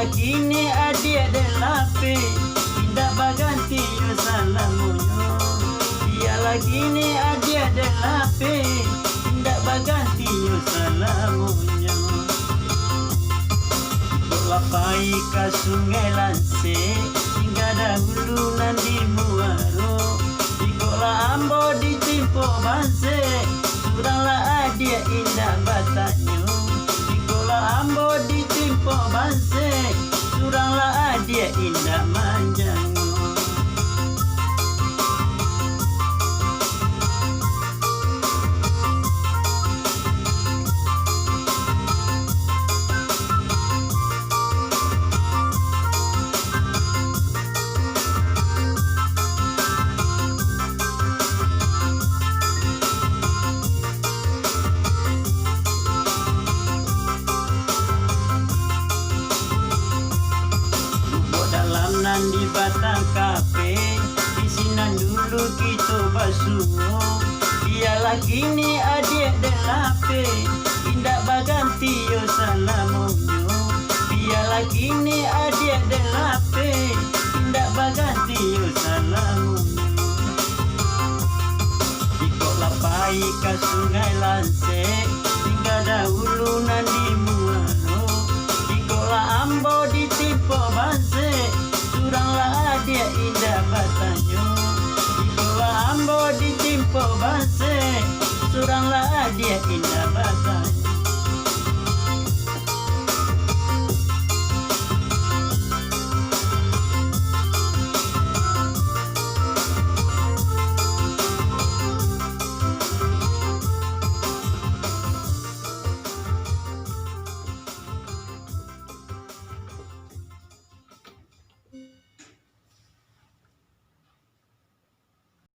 lagi ni adik delape, tidak baganti yo salamunyo. Dia lagi ni adik delape, tidak baganti yo salamunyo. Lapai ke sungai Lanse, hingga dahulu nandi muaro. Ikola ambo di timpo banse, suranglah adia indah batanyo. Ikola ambo di timpo banse, suranglah adia indah manjango. Di batang kafe, isinan dulu kita basuh. Dia lagi ni adik delape, indak baganti yo salamunyo. Dia lagi ni adik delape, indak baganti yo salamunyo. Ikut lapai ke sungai Lanse,